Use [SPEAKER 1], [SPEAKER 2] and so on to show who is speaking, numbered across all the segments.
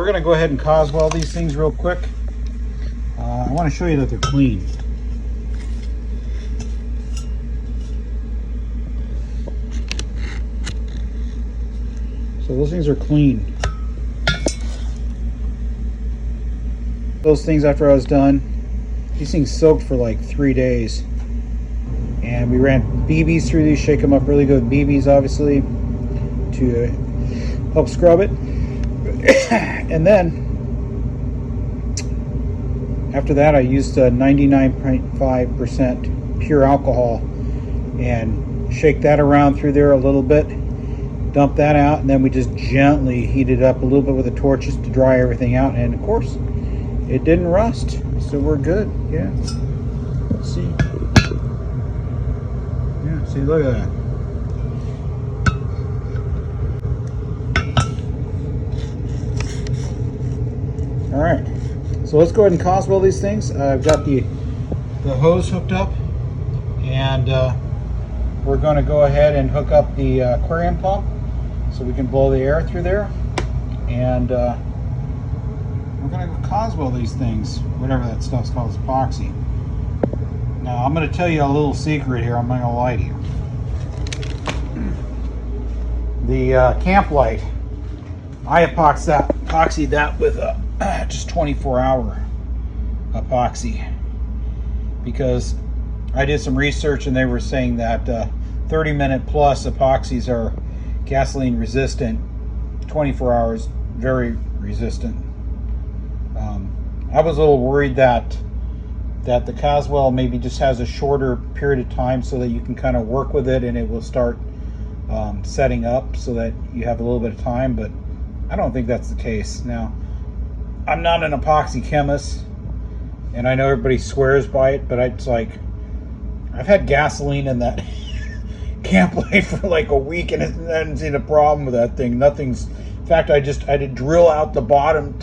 [SPEAKER 1] we're gonna go ahead and Coswell these things real quick. I want to show you that they're clean. So those things are clean. Those things, after I was done, these things soaked for like 3 days. And we ran BBs through these, shake them up really good with BBs, obviously, to help scrub it. And then, after that, I used 99.5% pure alcohol and shake that around through there a little bit. Dump that out, and then we just gently heat it up a little bit with a torch just to dry everything out. And of course, it didn't rust, so we're good. Yeah. Let's see. Yeah, see, look at that. All right, so let's go ahead and Coswell these things. I've got the hose hooked up, and we're going to go ahead and hook up the aquarium pump so we can blow the air through there, and we're going to Coswell these things, whatever that stuff's called, epoxy. Now I'm going to tell you a little secret here. I'm not going to lie to you. The camp light, I epoxied that with just 24-hour epoxy, because I did some research and they were saying that 30-minute plus epoxies are gasoline resistant, 24 hours very resistant. I was a little worried that the Coswell maybe just has a shorter period of time so that you can kind of work with it and it will start setting up so that you have a little bit of time, but I don't think that's the case. Now, I'm not an epoxy chemist, and I know everybody swears by it, but it's like, I've had gasoline in that camp light for like a week, and I haven't seen a problem with that thing. Nothing's, in fact, I did drill out the bottom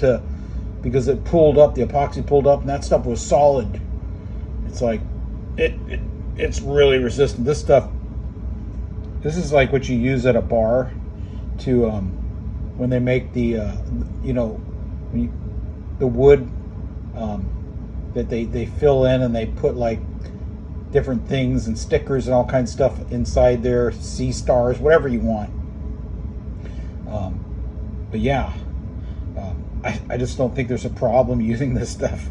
[SPEAKER 1] because it pulled up, the epoxy pulled up, and that stuff was solid. It's like, it's really resistant. This stuff, this is like what you use at a bar to, when they make the, the wood that they fill in, and they put like different things and stickers and all kinds of stuff inside there, sea stars, whatever you want. But yeah, I just don't think there's a problem using this stuff.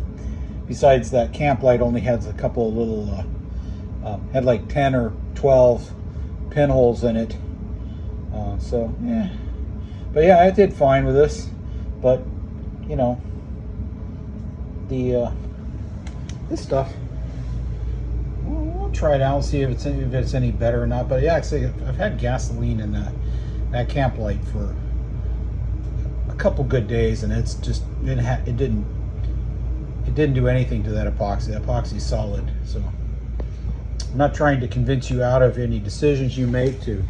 [SPEAKER 1] Besides, that camp light only has a couple of little, had like 10 or 12 pinholes in it. So yeah, but yeah, I did fine with this. But you know, this stuff, we'll try it out and see if it's any better or not. But yeah, actually, I've had gasoline in that camp light for a couple good days, and it's just it didn't do anything to that epoxy. The epoxy's solid. So I'm not trying to convince you out of any decisions you make to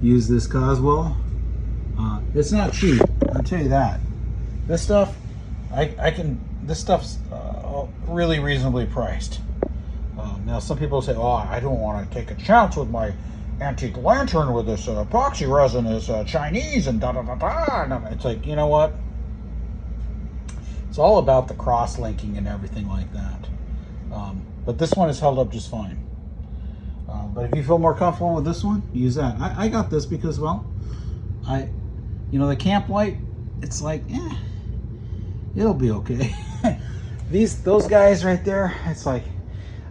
[SPEAKER 1] use this Coswell. It's not cheap, I'll tell you that. This stuff, this stuff's really reasonably priced. Now some people say, oh, I don't want to take a chance with my antique lantern with this epoxy resin is Chinese and da-da-da-da. It's like, you know what? It's all about the cross-linking and everything like that. But this one has held up just fine. But if you feel more comfortable with this one, use that. I got this because, well, the camp light, it's like, it'll be okay. Those guys right there, it's like,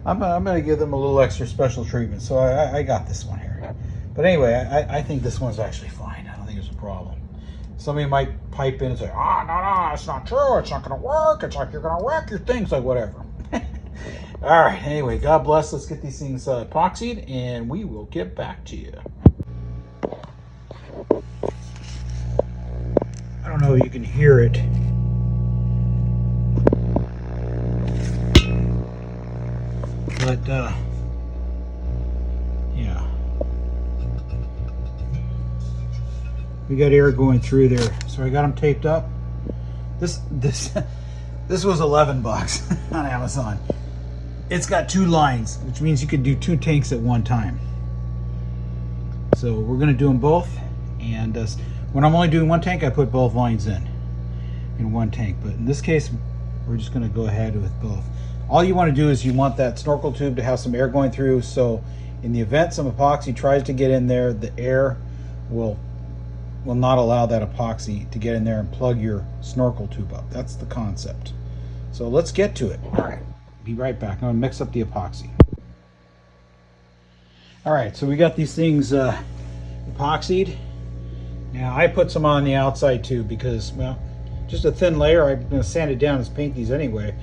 [SPEAKER 1] I'm gonna give them a little extra special treatment. So I got this one here. But anyway, I think this one's actually fine. I don't think it's a problem. Somebody might pipe in and say, no, it's not true. It's not gonna work. It's like you're gonna wreck your things, like whatever. All right, anyway, God bless. Let's get these things epoxied, and we will get back to you. I don't know if you can hear it. But, yeah. We got air going through there. So I got them taped up. This was $11 on Amazon. It's got 2 lines, which means you could do 2 tanks at one time. So we're going to do them both. And when I'm only doing 1 tank, I put both lines in. in one tank. But in this case, we're just going to go ahead with both. All you want to do is you want that snorkel tube to have some air going through, so in the event some epoxy tries to get in there, the air will not allow that epoxy to get in there and plug your snorkel tube up. That's the concept. So let's get to it. All right, be right back. I'm going to mix up the epoxy. All right, so we got these things epoxied. Now I put some on the outside too because, well, just a thin layer. I'm going to sand it down and paint these anyway.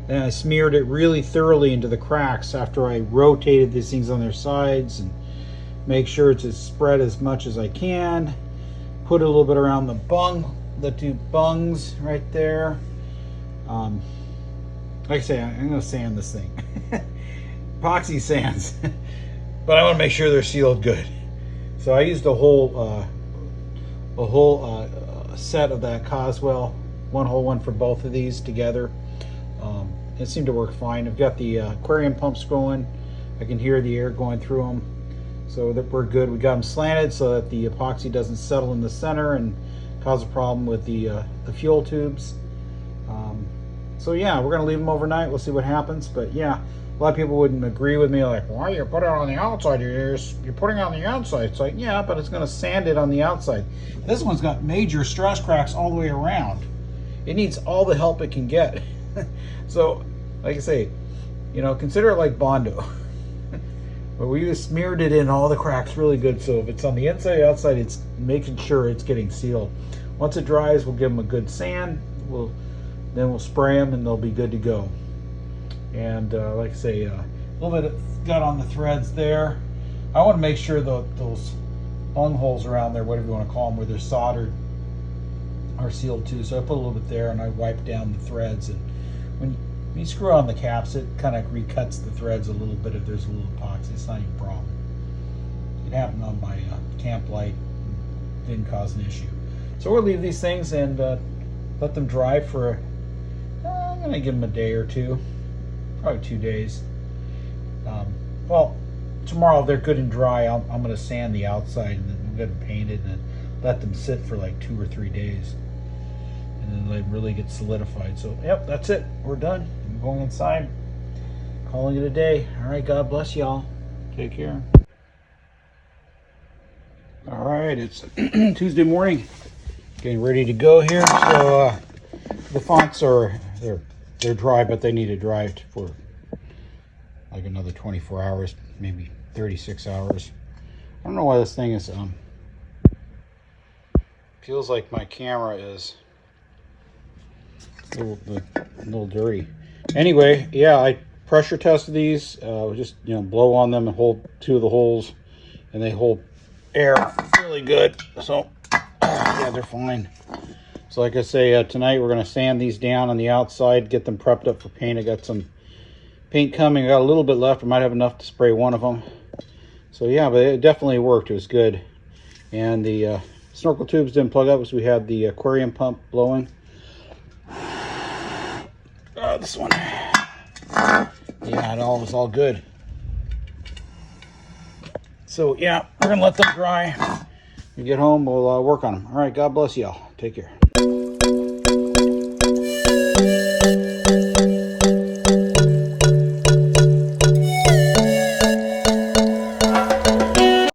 [SPEAKER 1] Then I smeared it really thoroughly into the cracks after I rotated these things on their sides and make sure it's spread as much as I can. Put a little bit around the two bungs right there. Like I say, I'm going to sand this thing. Epoxy sands. But I want to make sure they're sealed good. So I used a whole set of that Coswell, one whole one for both of these together. It seemed to work fine. I've got the aquarium pumps going. I can hear the air going through them, so that we're good. We got them slanted so that the epoxy doesn't settle in the center and cause a problem with the fuel tubes. So yeah, we're gonna leave them overnight. We'll see what happens. But yeah, a lot of people wouldn't agree with me, like, why you put it on the outside? You're putting it on the outside. It's like, yeah, but it's gonna sand it on the outside. This one's got major stress cracks all the way around. It needs all the help it can get. So, like I say, you know, consider it like Bondo. But we just smeared it in all the cracks really good. So if it's on the inside, outside, it's making sure it's getting sealed. Once it dries, we'll give them a good sand. Then we'll spray them and they'll be good to go. And like I say, a little bit got on the threads there. I want to make sure those bung holes around there, whatever you want to call them, where they're soldered, are sealed too. So I put a little bit there and I wipe down the threads. And when you screw on the caps, it kind of recuts the threads a little bit if there's a little epoxy. It's not even a problem. It happened on my camp light. Didn't cause an issue. So we'll leave these things and let them dry for, I'm going to give them a day or two. Probably 2 days. Well, tomorrow they're good and dry. I'm going to sand the outside and then get them painted and let them sit for like 2 or 3 days. And then they really get solidified. So, yep, that's it. We're done. I'm going inside. Calling it a day. All right, God bless y'all. Take care. All right, it's Tuesday morning. Getting ready to go here. So the fonts are they're dry, but they need to dry for like another 24 hours, maybe 36 hours. I don't know why this thing is feels like my camera is a little dirty. Anyway, yeah, I pressure tested these. Just, you know, blow on them and hold 2 of the holes, and they hold air really good. So yeah, they're fine. So like I say, tonight we're going to sand these down on the outside, get them prepped up for paint. I got some paint coming. I got a little bit left. I might have enough to spray one of them. So yeah, but it definitely worked. It was good. And the snorkel tubes didn't plug up because we had the aquarium pump blowing. This one. Yeah, it all was all good. So yeah, we're going to let them dry. When we get home, we'll work on them. All right, God bless y'all. Take care.